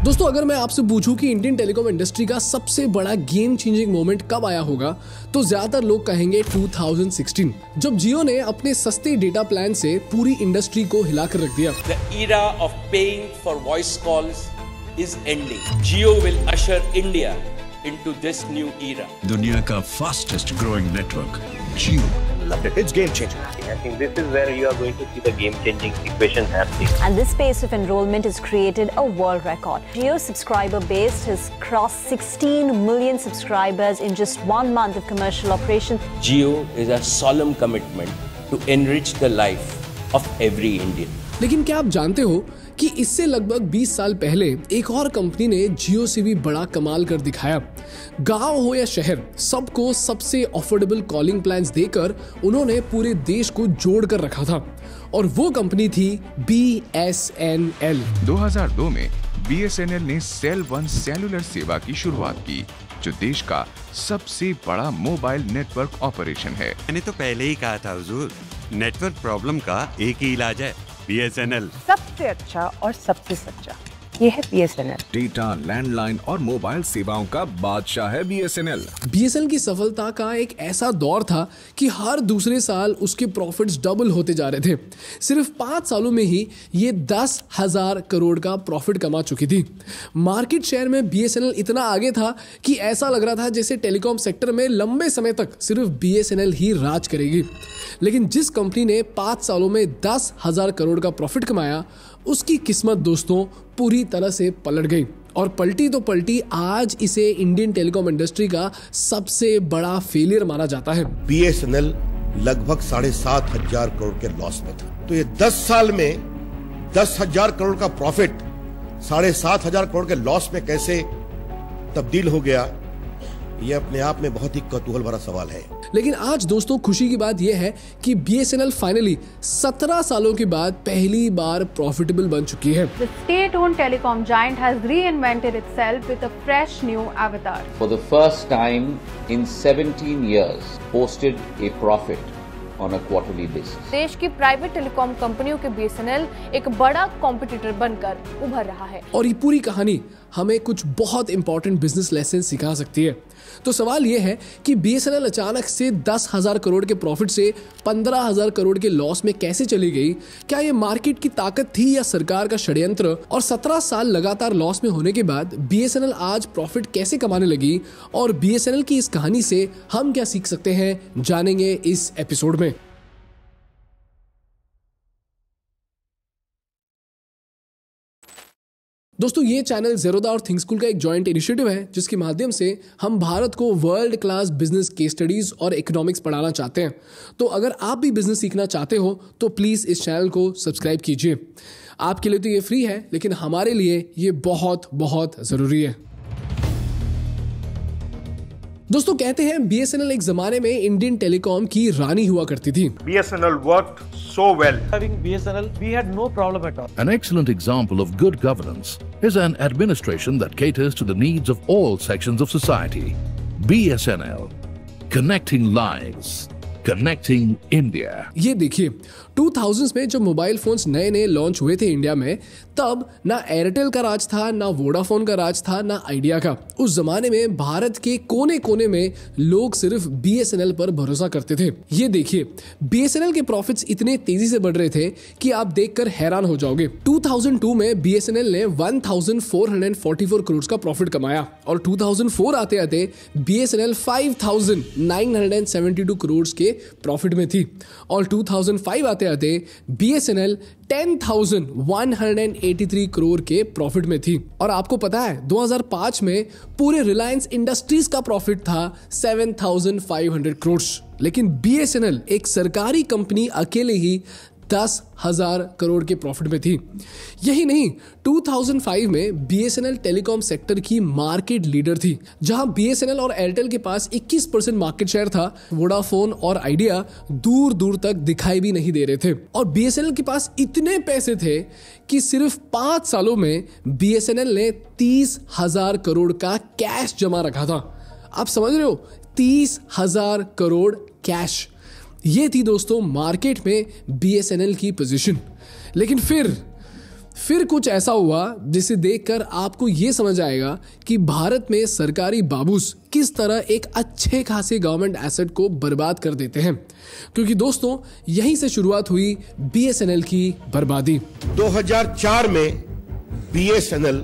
दोस्तों अगर मैं आपसे पूछूं कि इंडियन टेलीकॉम इंडस्ट्री का सबसे बड़ा गेम चेंजिंग मोमेंट कब आया होगा, तो ज्यादातर लोग कहेंगे 2016, जब जियो ने अपने सस्ते डेटा प्लान से पूरी इंडस्ट्री को हिलाकर रख दिया। The era of paying for voice calls is ending. Jio will usher India into this new era. दुनिया का fastest growing network, Jio. It's game changing. I think this is where you are going to see the game changing equation happening. And this pace of enrollment has created a world record. Jio's subscriber base has crossed 16 million subscribers in just 1 month of commercial operation. Jio is a solemn commitment to enrich the life of every Indian. लेकिन क्या आप जानते हो कि इससे लगभग 20 साल पहले एक और कंपनी ने जियो से भी बड़ा कमाल कर दिखाया। गांव हो या शहर, सबको सबसे अफोर्डेबल कॉलिंग प्लान्स देकर उन्होंने पूरे देश को जोड़ कर रखा था, और वो कंपनी थी BSNL। 2002 में BSNL ने सेल वन सेलुलर सेवा की शुरुआत की, जो देश का सबसे बड़ा मोबाइल नेटवर्क ऑपरेशन है। मैंने तो पहले ही कहा था हुजूर, नेटवर्क प्रॉब्लम का एक ही इलाज है, BSNL। सबसे अच्छा और सबसे सच्चा ये है BSNL। डेटा, लैंडलाइन और मोबाइल सेवाओं का बादशाह है BSNL। BSNL की सफलता का एक ऐसा दौर था कि हर दूसरे साल उसके प्रॉफिट्स डबल होते जा रहे थे। सिर्फ 5 सालों में ही ये 10,000 करोड़ का प्रॉफिट कमा चुकी थी। मार्केट शेयर में BSNL इतना आगे था कि ऐसा लग रहा था जैसे टेलीकॉम सेक्टर में लंबे समय तक सिर्फ BSNL ही राज करेगी। लेकिन जिस कंपनी ने 5 सालों में 10,000 करोड़ का प्रॉफिट कमाया, उसकी किस्मत दोस्तों पूरी तरह से पलट गई, और पलटी तो पलटी, आज इसे इंडियन टेलीकॉम इंडस्ट्री का सबसे बड़ा फेलियर माना जाता है। BSNL लगभग 7,500 करोड़ के लॉस में था, तो ये 10 साल में 10,000 करोड़ का प्रॉफिट 7,500 करोड़ के लॉस में कैसे तब्दील हो गया, ये अपने आप में बहुत ही कौतूहल भरा सवाल है। लेकिन आज दोस्तों खुशी की बात यह है कि BSNL फाइनली 17 सालों के बाद पहली बार प्रॉफिटेबल बन चुकी है। The state-owned telecom giant has reinvented itself with a fresh new avatar. For the first time in 17 years, posted a profit on a quarterly basis. देश की प्राइवेट टेलीकॉम कंपनियों के BSNL एक बड़ा कॉम्पिटिटर बनकर उभर रहा है। और ये पूरी कहानी हमें कुछ बहुत इंपॉर्टेंट बिजनेस लेसन सिखा सकती है। तो सवाल ये है कि BSNL अचानक से 10,000 करोड़ के प्रॉफिट से 15,000 करोड़ के लॉस में कैसे चली गई? क्या ये मार्केट की ताकत थी या सरकार का षड्यंत्र? और 17 साल लगातार लॉस में होने के बाद BSNL आज प्रॉफिट कैसे कमाने लगी? और BSNL की इस कहानी से हम क्या सीख सकते हैं, जानेंगे इस एपिसोड में। दोस्तों ये चैनल ज़ेरोदा और थिंक स्कूल का एक जॉइंट इनिशिएटिव है, जिसके माध्यम से हम भारत को world class business case studies और इकोनॉमिक्स पढ़ाना चाहते हैं। तो अगर आप भी बिजनेस सीखना चाहते हो तो प्लीज़ इस चैनल को सब्सक्राइब कीजिए। आपके लिए तो ये फ्री है, लेकिन हमारे लिए ये बहुत बहुत ज़रूरी है। दोस्तों कहते हैं BSNL एक जमाने में इंडियन टेलीकॉम की रानी हुआ करती थी। BSNL worked so well. Having BSNL, we had no problem at all. An excellent example of good governance is an administration that caters to the needs of all sections of society. BSNL, connecting lives, connecting India. ये देखिए 2000s में जब mobile phones नए नए launch हुए थे India में, तब ना एयरटेल का राज था, ना वोडाफोन का राज था, ना आइडिया का। उस जमाने में भारत के कोने कोने में लोग सिर्फ BSNL पर भरोसा करते थे। ये देखिए BSNL के प्रॉफिट्स इतने तेजी से बढ़ रहे थे कि आप देखकर हैरान हो जाओगे। 2002 में BSNL ने 1,444 करोड़ का प्रॉफिट कमाया, और 2004 आते आते BSNL 5,972 करोड़ के प्रॉफिट में थी, और 2005 आते आते BSNL 10,183 करोड़ के प्रॉफिट में थी। और आपको पता है 2005 में पूरे रिलायंस इंडस्ट्रीज का प्रॉफिट था 7,500 करोड़, लेकिन BSNL एक सरकारी कंपनी अकेले ही 10,000 करोड़ के प्रॉफिट में थी। यही नहीं, 2005 में BSNL टेलीकॉम सेक्टर की मार्केट लीडर थी, जहां BSNL और एयरटेल के पास 21% मार्केट शेयर था। वोडाफोन और आइडिया दूर दूर तक दिखाई भी नहीं दे रहे थे, और BSNL के पास इतने पैसे थे कि सिर्फ 5 सालों में BSNL ने 30,000 करोड़ का कैश जमा रखा था। आप समझ रहे हो, 30,000 करोड़ कैश। ये थी दोस्तों मार्केट में BSNL की पोजीशन। लेकिन फिर फिर कुछ ऐसा हुआ जिसे देखकर आपको ये समझ आएगा कि भारत में सरकारी बाबूस किस तरह एक अच्छे खासे गवर्नमेंट एसेट को बर्बाद कर देते हैं, क्योंकि दोस्तों यहीं से शुरुआत हुई BSNL की बर्बादी। 2004 में BSNL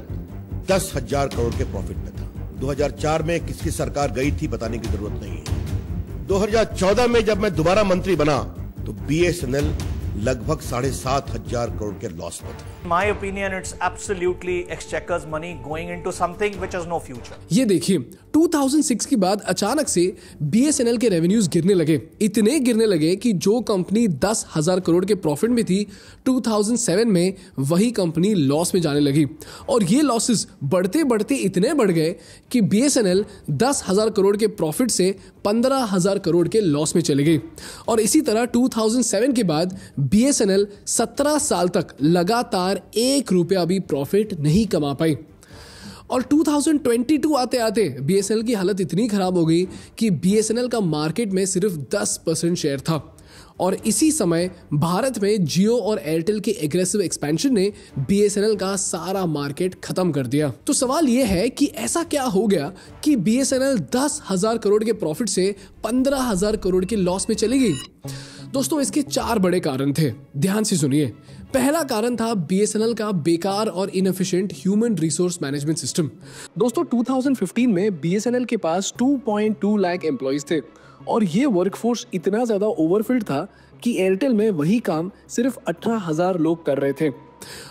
10,000 करोड़ के प्रॉफिट में था। 2004 में किसकी सरकार गई थी बताने की जरूरत नहीं है। 2014 में जब मैं दोबारा मंत्री बना तो BSNL लगभग 7,500 करोड़ के लॉस में था। My opinion, it's absolutely exchequer's money going into something which has no future. ये देखिए 2006 के बाद अचानक से BSNL के रेवेन्यूज गिरने लगे, इतने गिरने लगे कि जो कंपनी 10,000 करोड़ के प्रॉफिट में थी 2007 में वही कंपनी लॉस में जाने लगी। और ये लॉसेस बढ़ते बढ़ते इतने बढ़ गए कि BSNL 10,000 करोड़ के प्रॉफिट से 15,000 करोड़ के लॉस में चले गई। और इसी तरह 2007 के बाद BSNL 17 साल तक लगातार 1 रुपया भी प्रॉफिट नहीं कमा पाई। और 2022 आते आते BSNL की हालत इतनी खराब हो गई कि BSNL का मार्केट में सिर्फ 10% शेयर था। और इसी समय भारत में जियो और एयरटेल के एग्रेसिव एक्सपेंशन ने BSNL का सारा मार्केट खत्म कर दिया। तो सवाल यह है कि ऐसा क्या हो गया कि BSNL 10,000 करोड़ के प्रॉफिट से 15,000 करोड़ के लॉस में चली गई। दोस्तों इसके 4 बड़े कारण थे, ध्यान से सुनिए। पहला कारण था BSNL का बेकार और inefficient human resource management system. दोस्तों 2015 में BSNL के पास 2.2 लाख एम्प्लॉइज थे और ये वर्कफोर्स इतना ज्यादा ओवरफिल्ड था कि एयरटेल में वही काम सिर्फ 18,000 लोग कर रहे थे।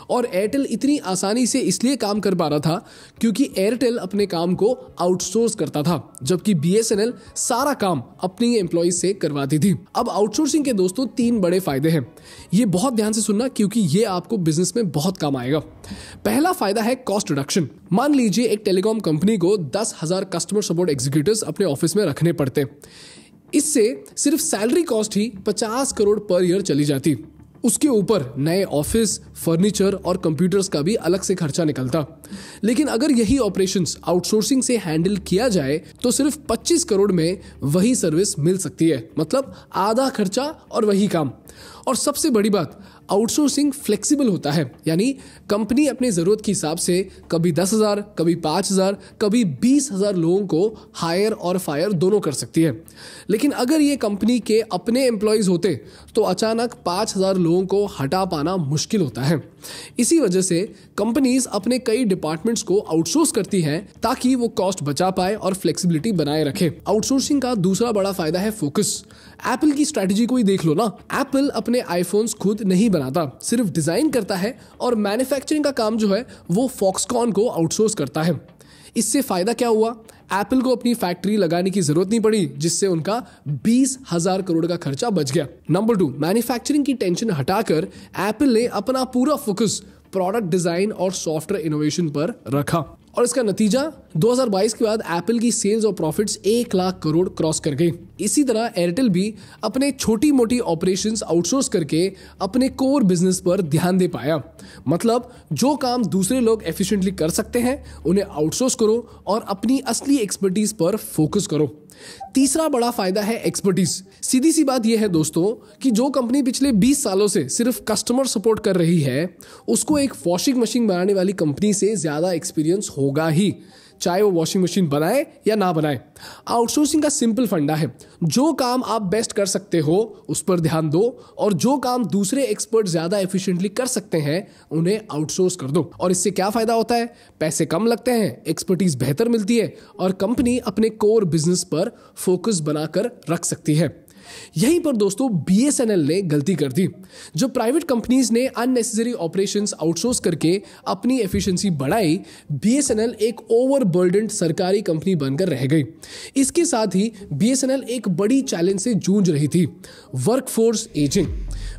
और एयरटेल इतनी आसानी से इसलिए काम कर पा रहा था क्योंकि एयरटेल अपने काम को आउटसोर्स करता था, जबकि BSNL सारा काम अपनी एम्प्लॉइज से करवाती थी। अब आउटसोर्सिंग के दोस्तों 3 बड़े फायदे हैं, ये बहुत ध्यान से सुनना क्योंकि ये आपको बिजनेस में बहुत काम आएगा। पहला फायदा है कॉस्ट रिडक्शन। मान लीजिए एक टेलीकॉम कंपनी को 10,000 कस्टमर सपोर्ट एग्जीक्यूटिव्स अपने ऑफिस में रखने पड़ते, इससे सिर्फ सैलरी कॉस्ट ही 50 करोड़ पर ईयर चली जाती। उसके ऊपर नए ऑफिस, फर्नीचर और कंप्यूटर्स का भी अलग से खर्चा निकलता। लेकिन अगर यही ऑपरेशंस आउटसोर्सिंग से हैंडल किया जाए तो सिर्फ 25 करोड़ में वही सर्विस मिल सकती है, मतलब आधा खर्चा और वही काम। और सबसे बड़ी बात, आउटसोर्सिंग फ्लेक्सिबल होता है, यानी कंपनी अपनी जरूरत के हिसाब से कभी 10,000, कभी 5,000, कभी 20,000 लोगों को हायर और फायर दोनों कर सकती है। लेकिन अगर ये कंपनी के अपने एम्प्लॉयज होते तो अचानक 5,000 लोगों को हटा पाना मुश्किल होता है। इसी वजह से कंपनीज अपने कई डिपार्टमेंट्स को आउटसोर्स करती हैं ताकि वो कॉस्ट बचा पाए और फ्लेक्सिबिलिटी बनाए रखे। आउटसोर्सिंग का दूसरा बड़ा फायदा है फोकस। एप्पल की स्ट्रैटेजी को ही देख लो ना, एप्पल अपने आईफोन्स खुद नहीं बनाता, सिर्फ डिजाइन करता है और मैन्युफैक्चरिंग का काम जो है वो फॉक्सकॉन को आउटसोर्स करता है। इससे फायदा क्या हुआ? एप्पल को अपनी फैक्ट्री लगाने की जरूरत नहीं पड़ी, जिससे उनका 20,000 करोड़ का खर्चा बच गया। नंबर 2, मैन्युफैक्चरिंग की टेंशन हटाकर एप्पल ने अपना पूरा फोकस प्रोडक्ट डिजाइन और सॉफ्टवेयर इनोवेशन पर रखा। और इसका नतीजा 2022 के बाद एप्पल की सेल्स और प्रॉफिट्स 1 लाख करोड़ क्रॉस कर गई। इसी तरह एयरटेल भी अपने छोटी मोटी ऑपरेशंस आउटसोर्स करके अपने कोर बिजनेस पर ध्यान दे पाया। मतलब जो काम दूसरे लोग एफिशिएंटली कर सकते हैं उन्हें आउटसोर्स करो और अपनी असली एक्सपर्टीज पर फोकस करो। तीसरा बड़ा फायदा है एक्सपर्टीज। सीधी सी बात यह है दोस्तों कि जो कंपनी पिछले 20 सालों से सिर्फ कस्टमर सपोर्ट कर रही है उसको एक वॉशिंग मशीन बनाने वाली कंपनी से ज्यादा एक्सपीरियंस होगा ही, चाहे वो वॉशिंग मशीन बनाए या ना बनाए। आउटसोर्सिंग का सिंपल फंडा है, जो काम आप बेस्ट कर सकते हो उस पर ध्यान दो और जो काम दूसरे एक्सपर्ट ज्यादा एफिशिएंटली कर सकते हैं उन्हें आउटसोर्स कर दो। और इससे क्या फायदा होता है? पैसे कम लगते हैं, एक्सपर्टीज बेहतर मिलती है और कंपनी अपने कोर बिजनेस पर फोकस बनाकर रख सकती है। यहीं पर दोस्तों BSNL ने गलती कर दी। जो प्राइवेट कंपनीज ने अननेसेसरी ऑपरेशंस आउटसोर्स करके अपनी एफिशिएंसी बढ़ाई, BSNL एक ओवरबर्डन्ड सरकारी कंपनी बनकर रह गई। इसके साथ ही BSNL एक बड़ी चैलेंज से जूझ रही थी, वर्कफोर्स एजिंग।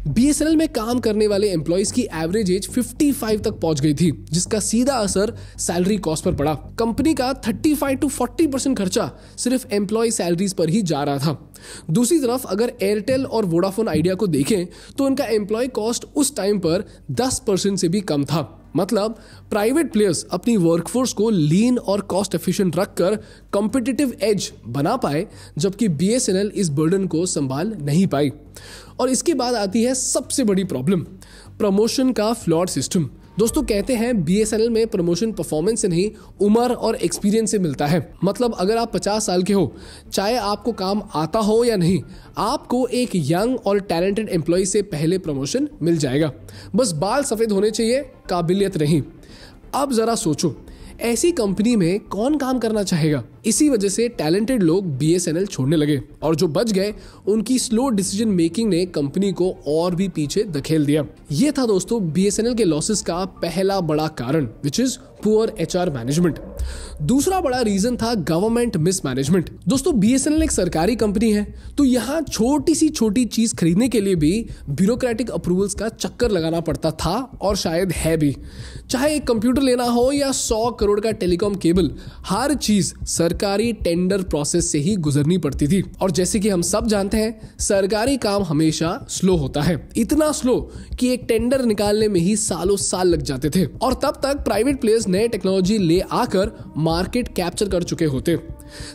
BSNL में काम करने वाले एम्प्लॉइज की एवरेज एज 55 तक पहुंच गई थी, जिसका सीधा असर सैलरी कॉस्ट पर पड़ा। कंपनी का 35 to 40% खर्चा सिर्फ एम्प्लॉय सैलरीज पर ही जा रहा था। दूसरी तरफ अगर एयरटेल और वोडाफोन आइडिया को देखें तो उनका एम्प्लॉय कॉस्ट उस टाइम पर 10% से भी कम था। मतलब प्राइवेट प्लेयर्स अपनी वर्कफोर्स को लीन और कॉस्ट एफिशिएंट रखकर कॉम्पिटिटिव एज बना पाए, जबकि BSNL इस बर्डन को संभाल नहीं पाई। और इसके बाद आती है सबसे बड़ी प्रॉब्लम, प्रमोशन का फ्लॉड सिस्टम। दोस्तों कहते हैं BSNL में प्रमोशन परफॉर्मेंस से नहीं, उम्र और एक्सपीरियंस से मिलता है। मतलब अगर आप 50 साल के हो, चाहे आपको काम आता हो या नहीं, आपको एक यंग और टैलेंटेड एम्प्लॉय से पहले प्रमोशन मिल जाएगा। बस बाल सफेद होने चाहिए, काबिलियत नहीं। अब जरा सोचो, ऐसी कंपनी में कौन काम करना चाहेगा? इसी वजह से टैलेंटेड लोग BSNL छोड़ने लगे और जो बच गए उनकी स्लो डिसीजन मेकिंग ने कंपनी को और भी पीछे धकेल दिया। ये था दोस्तों BSNL के लॉसेस का पहला बड़ा कारण, which is poor HR management. दूसरा बड़ा रीजन था गवर्नमेंट मिसमैनेजमेंट। दोस्तों BSNL एक सरकारी कंपनी है, तो यहाँ छोटी सी छोटी चीज खरीदने के लिए भी ब्यूरोक्रेटिक अप्रूवल्स का चक्कर लगाना पड़ता था और शायद है भी। चाहे एक कंप्यूटर लेना हो या 100 करोड़ का टेलीकॉम केबल, हर चीज सरकारी टेंडर प्रोसेस से ही गुजरनी पड़ती थी। और जैसे कि हम सब जानते हैं, सरकारी काम हमेशा स्लो होता है, इतना स्लो कि एक टेंडर निकालने में ही सालों साल लग जाते थे और तब तक प्राइवेट प्लेयर्स नए टेक्नोलॉजी ले आकर मार्केट कैप्चर कर चुके होते।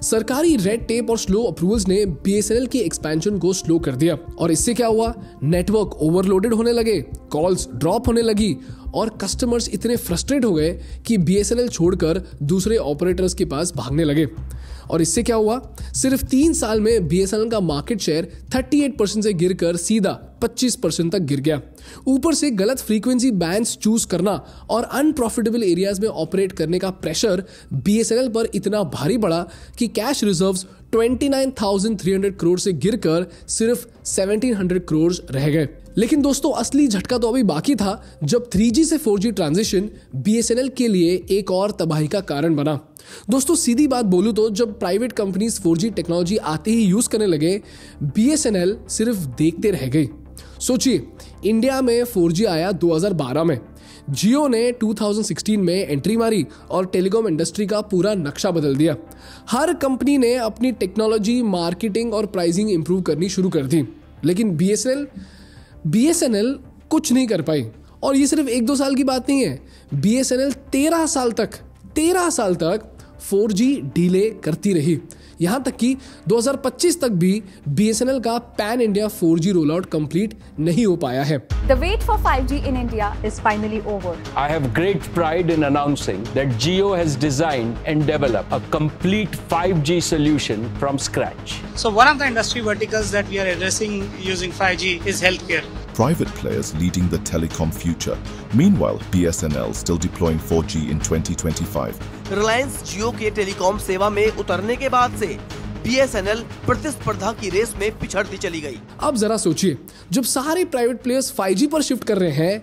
सरकारी रेड टेप और स्लो अप्रूवल्स ने BSNL की एक्सपेंशन को स्लो कर दिया और इससे क्या हुआ? नेटवर्क ओवरलोडेड होने लगे, कॉल्स ड्रॉप होने लगी और कस्टमर्स इतने फ्रस्ट्रेट हो गए कि BSNL छोड़कर दूसरे ऑपरेटर्स के पास भागने लगे। और इससे क्या हुआ? सिर्फ 3 साल में BSNL का मार्केट शेयर 38% से गिरकर सीधा 25% तक गिर गया। ऊपर से गलत फ्रीक्वेंसी बैंड्स चूज करना और अनप्रॉफिटेबल एरियाज में ऑपरेट करने का प्रेशर BSNL पर इतना भारी पड़ा कि कैश रिजर्व्स 29,300 करोड़ से गिरकर सिर्फ 1,700 करोड़ रह गए। लेकिन दोस्तों असली झटका तो अभी बाकी था, जब 3G से 4G ट्रांजिशन BSNL के लिए एक और तबाही का कारण बना। दोस्तों सीधी बात बोलूं तो जब प्राइवेट कंपनीज 4G टेक्नोलॉजी आते ही यूज करने लगे, BSNL सिर्फ देखते रह गई। सोचिए, इंडिया में 4G आया 2012 में, जियो ने 2016 में एंट्री मारी और टेलीकॉम इंडस्ट्री का पूरा नक्शा बदल दिया। हर कंपनी ने अपनी टेक्नोलॉजी, मार्केटिंग और प्राइसिंग इंप्रूव करनी शुरू कर दी, लेकिन BSNL कुछ नहीं कर पाई। और ये सिर्फ 1-2 साल की बात नहीं है, BSNL 13 साल तक 4G डिले करती रही। यहां तक कि 2025 तक भी BSNL का pan India 4G rollout complete नहीं हो पाया है। The wait for 5G in India is finally over. I have great pride in announcing that Jio has designed and developed a complete 5G solution from scratch. So one of the industry verticals that we are addressing using 5G is healthcare. Private players leading the telecom future. Meanwhile, BSNL still deploying 4G in 2025. Reliance जियो के telecom सेवा में उतरने के बाद से BSNL प्रतिस्पर्धा की race में पिछड़ती चली गई। अब जरा सोचिए, जब सारे प्राइवेट प्लेयर्स 5G पर शिफ्ट कर रहे हैं,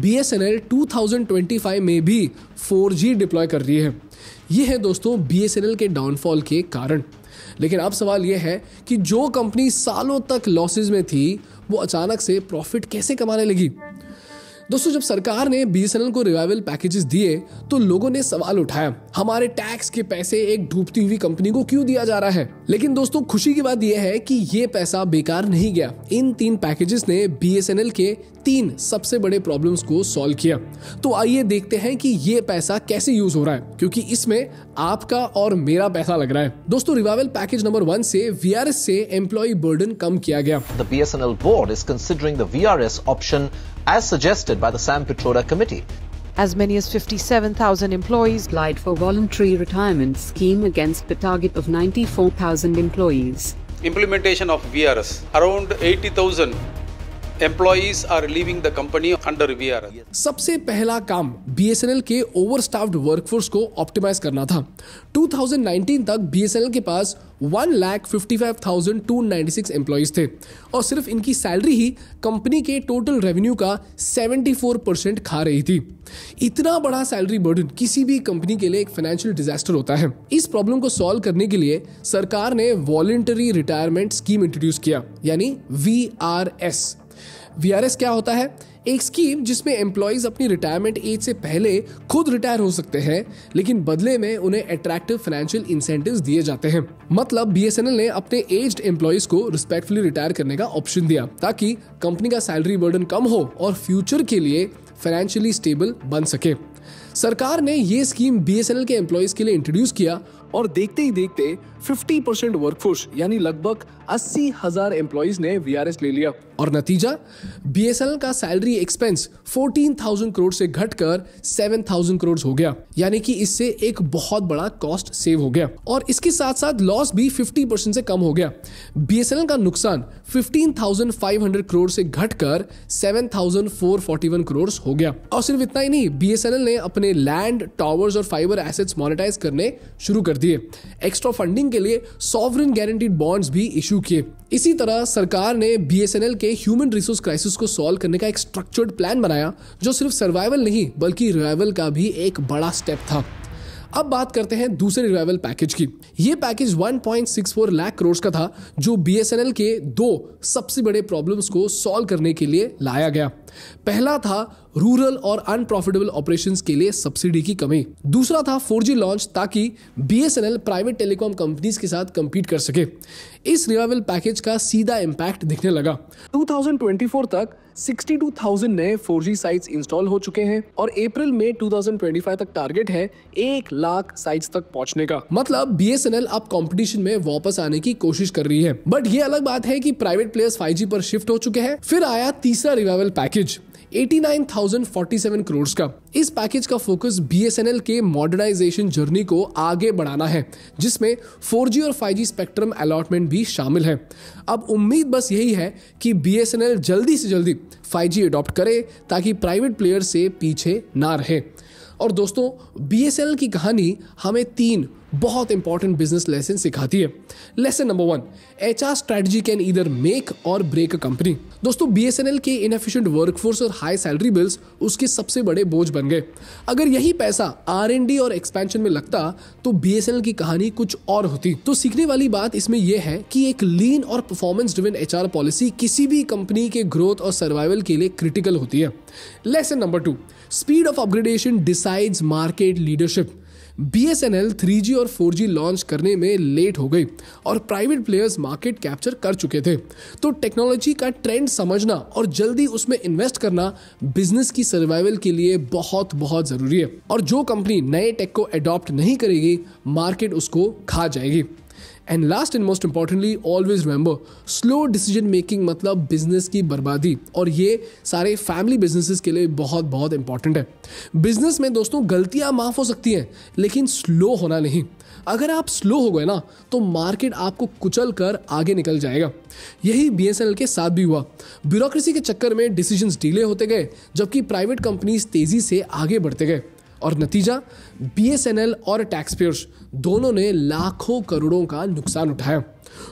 BSNL 2025 में भी 4G डिप्लॉय कर रही है। ये है दोस्तों BSNL के डाउनफॉल के कारण। लेकिन अब सवाल यह है कि जो कंपनी सालों तक लॉसेस में थी, वो अचानक से प्रॉफिट कैसे कमाने लगी? दोस्तों जब सरकार ने BSNL को रिवाइवल पैकेजेस दिए तो लोगों ने सवाल उठाया, हमारे टैक्स के पैसे एक डूबती हुई कंपनी को क्यों दिया जा रहा है? लेकिन दोस्तों खुशी की बात यह है कि ये पैसा बेकार नहीं गया। इन 3 पैकेजेस ने BSNL के 3 सबसे बड़े प्रॉब्लम्स को सॉल्व किया। तो आइए देखते हैं कि ये पैसा कैसे यूज हो रहा है, क्योंकि इसमें आपका और मेरा पैसा लग रहा है। दोस्तों रिवाइवल पैकेज नंबर 1 से VRS से एम्प्लॉय बर्डन कम किया गया। The BSNL board is considering the VRS option as suggested by the Sam Pitroda committee. As many as 57,000 employees applied for voluntary retirement scheme against the target of 94,000 employees. Implementation of VRS. Around 80,000 employees are leaving the company under VRS. सबसे पहला काम BSNL के ओवरस्टाफ्ड workforce को optimise करना था। 2019 तक BSNL के पास 1,55,296 employees थे और सिर्फ इनकी सैलरी ही कंपनी के टोटल रेवेन्यू का 74% खा रही थी। इतना बड़ा सैलरी बर्डन किसी भी कंपनी के लिए एक फाइनेंशियल डिजास्टर होता है। इस प्रॉब्लम को सॉल्व करने के लिए सरकार ने वॉलंटरी रिटायरमेंट स्कीम इंट्रोड्यूस किया, यानी VRS। VRS क्या होता है? एक स्कीम जिसमें एम्प्लॉइज अपनी रिटायरमेंट एज से पहले खुद रिटायर हो सकते हैं, लेकिन बदले में उन्हें अट्रैक्टिव फाइनेंशियल इंसेंटिव्स दिए जाते हैं। मतलब BSNL ने अपने एज्ड एम्प्लॉइज को रिस्पेक्टफुली रिटायर करने का ऑप्शन दिया ताकि कंपनी का सैलरी बर्डन कम हो और फ्यूचर के लिए फाइनेंशियली स्टेबल बन सके। सरकार ने ये स्कीम बीएसएनएल के एम्प्लॉइज के लिए इंट्रोड्यूस किया और देखते ही देखते 50% वर्कफोर्स यानी लगभग 80,000 एम्प्लॉइज ने वीआरएस ले लिया और नतीजा बीएसएनएल का सैलरी एक्सपेंस 14,000 करोड़ से घटकर 7,000 करोड़ हो गया, यानी कि इससे एक बहुत बड़ा कॉस्ट सेव हो गया और इसके साथ साथ लॉस भी 50% से कम हो गया। बीएसएनएल का नुकसान 15,500 करोड़ से घटकर 7,441 करोड़ हो गया। और सिर्फ इतना ही नहीं, बीएसएनएल ने अपने लैंड, टावर्स और फाइबर एसेट्स मोनेटाइज करने शुरू कर दिए। एक्स्ट्रा फंडिंग के लिए सॉवरेन गारंटीड बॉन्ड्स भी इशू किए। इसी तरह सरकार ने बीएसएनएल के ह्यूमन रिसोर्स क्राइसिस को सॉल्व करने का एक स्ट्रक्चर्ड प्लान बनाया, जो सिर्फ सर्वाइवल नहीं बल्कि रिवाइवल का भी एक बड़ा स्टेप था। अब बात करते हैं दूसरे रिवाइवल पैकेज की। यह पैकेज 1.64 लाख करोड़ का था, जो बीएसएनएल के दो सबसे बड़े प्रॉब्लम्स को सॉल्व करने के लिए लाया गया। पहला था रूरल और अनप्रॉफिटेबल ऑपरेशंस के लिए सब्सिडी की कमी। दूसरा था 4G लॉन्च, ताकि बीएसएनएल प्राइवेट टेलीकॉम कंपनीज के साथ compete कर सके। इस रिवाइवल पैकेज का सीधा इम्पैक्ट दिखने लगा। 2024 तक 62,000 नए 4G साइट्स इंस्टॉल हो चुके हैं और अप्रैल में 2025 तक टारगेट है 1 लाख साइट्स तक पहुंचने का। मतलब बीएसएनएल अब कंपटीशन में वापस आने की कोशिश कर रही है। बट ये अलग बात है कि प्राइवेट प्लेयर्स 5G पर शिफ्ट हो चुके हैं। फिर आया तीसरा रिवाइवल पैकेज 89,047 करोड़ का। इस पैकेज का फोकस बीएसएनएल के मॉडर्नाइजेशन जर्नी को आगे बढ़ाना है, जिसमें 4G और 5G स्पेक्ट्रम अलॉटमेंट भी शामिल है। अब उम्मीद बस यही है कि बीएसएनएल जल्दी से जल्दी 5G अडॉप्ट करे, ताकि प्राइवेट प्लेयर से पीछे ना रहे। और दोस्तों, बीएसएनएल की कहानी हमें 3 बहुत इंपॉर्टेंट बिजनेस लेसन सिखाती है। Lesson number 1, HR strategy can either make और ब्रेक अ कंपनी। दोस्तों, बीएसएनएल के इनएफिशिएंट वर्कफोर्स और हाई सैलरी बिल्स उसके सबसे बड़े बोझ बन गए। अगर यही पैसा R&D और एक्सपेंशन में लगता तो बीएसएनएल की कहानी कुछ और होती। तो सीखने वाली बात इसमें यह है कि एक लीन और परफॉर्मेंस ड्रिवन एचआर पॉलिसी किसी भी कंपनी के ग्रोथ और सर्वाइवल के लिए क्रिटिकल होती है। Lesson number 2, speed of upgradation decides market leadership. BSNL 3G और 4G लॉन्च करने में लेट हो गई और प्राइवेट प्लेयर्स मार्केट कैप्चर कर चुके थे। तो टेक्नोलॉजी का ट्रेंड समझना और जल्दी उसमें इन्वेस्ट करना बिजनेस की सर्वाइवल के लिए बहुत बहुत जरूरी है। और जो कंपनी नए टेक को अडॉप्ट नहीं करेगी, मार्केट उसको खा जाएगी। And last and most importantly, always remember, slow decision making मतलब बिजनेस की बर्बादी, और ये सारे फैमिली बिजनेसेस के लिए बहुत बहुत इंपॉर्टेंट है। बिजनेस में दोस्तों गलतियां माफ हो सकती हैं, लेकिन स्लो होना नहीं। अगर आप स्लो हो गए ना, तो मार्केट आपको कुचल कर आगे निकल जाएगा। यही बीएसएनएल के साथ भी हुआ। ब्यूरोक्रेसी के चक्कर में डिसीजंस डिले होते गए, जबकि प्राइवेट कंपनीज तेजी से आगे बढ़ते गए और नतीजा बीएसएनएल और टैक्स पेयर्स दोनों ने लाखों करोड़ों का नुकसान उठाया।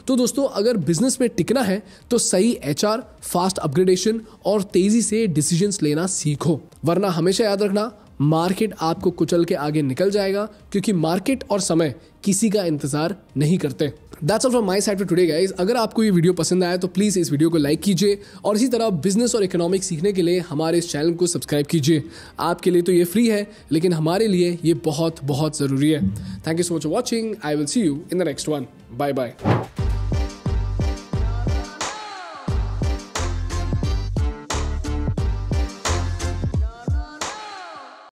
तो दोस्तों, अगर बिजनेस में टिकना है तो सही एचआर, फास्ट अपग्रेडेशन और तेजी से डिसीजंस लेना सीखो, वरना हमेशा याद रखना मार्केट आपको कुचल के आगे निकल जाएगा, क्योंकि मार्केट और समय किसी का इंतजार नहीं करते। That's all from my side for today guys। अगर आपको ये वीडियो पसंद आया तो प्लीज इस वीडियो को लाइक कीजिए और इसी तरह बिजनेस और इकोनॉमिक्स सीखने के लिए हमारे इस चैनल को सब्सक्राइब कीजिए। आपके लिए तो ये फ्री है, लेकिन हमारे लिए ये बहुत बहुत जरूरी है। Thank you so much for watching. I will see you in the next one. Bye bye.